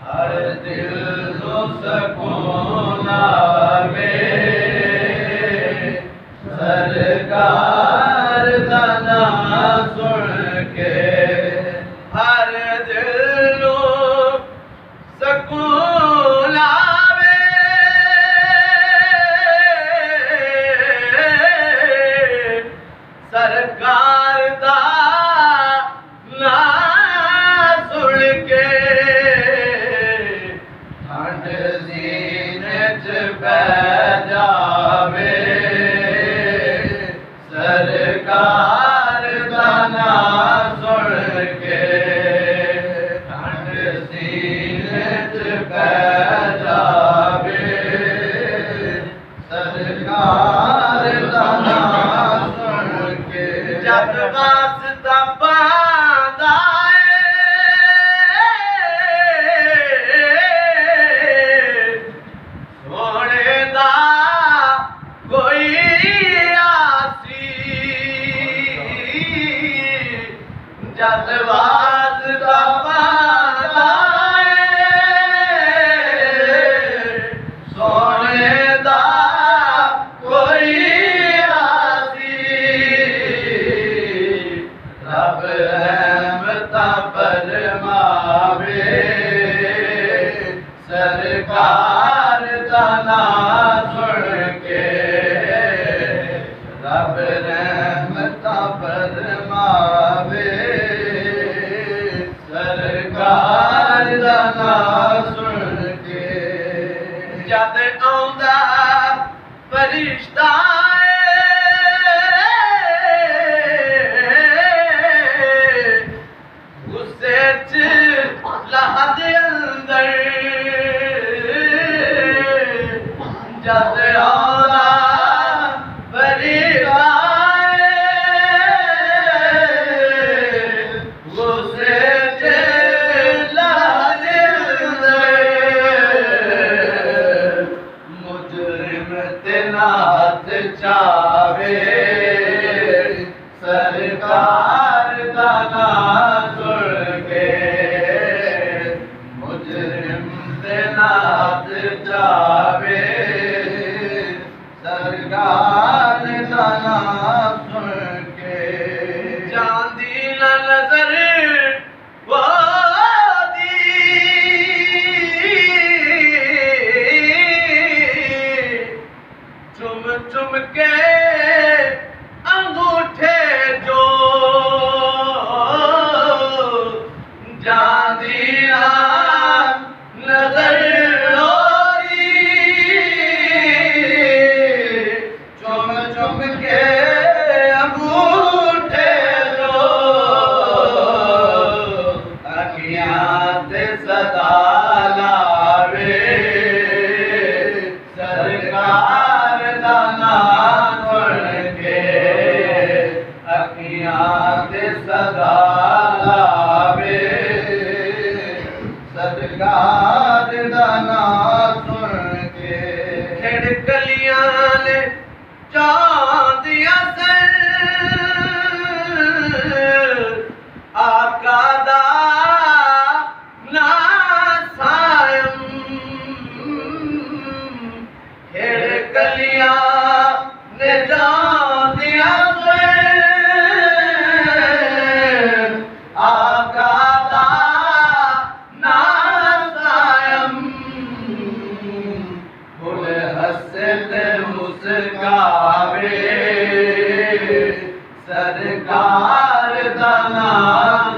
हर दिल को सकून आवे सरकार दा नाम सुन के हर दिल को सकून आवे सरकार दा नाम सुन के ठंड सीने च पै जावे सरकार दा नाम सुन के ठंड सीने च पै जावे सरकार दा नाम सुन के जब वास्ता पांदा सोने दा कोई आसी जद वास्ता पांदा सोने दा कोई आसी रब रहमतां फरमावे सरकार दा नाम सुन के रब रहमतां फरमावे सरकार दा नाम सुन के जद आउंदा फरिश्ता गुस्से च लहद अंदर जद आउंदा फरिश्ता गुस्से च लहद अंदर मुजरिम ते नाथ चावे सरकार दा नाम सुन के मुजरिम ते नाथ चावे सरकार दा नाम सुन के चांदी ना नजर वो चुम चुम के अंगूठे जो जांदिया नजर लोरी चुम चुम के अंगूठे जो अखियां ते सदा लावे सरकार दा नाम सुन के अखियां ते सदा लावे सरकार दा नाम सुन के खेड़ गलियां ने चांदियां सन आका दा नाम सायम खेड़ गलियां ने चांदियां सन आका दा नाम सायम फुल हंसे ते मुस्कावे सरकार दा नाम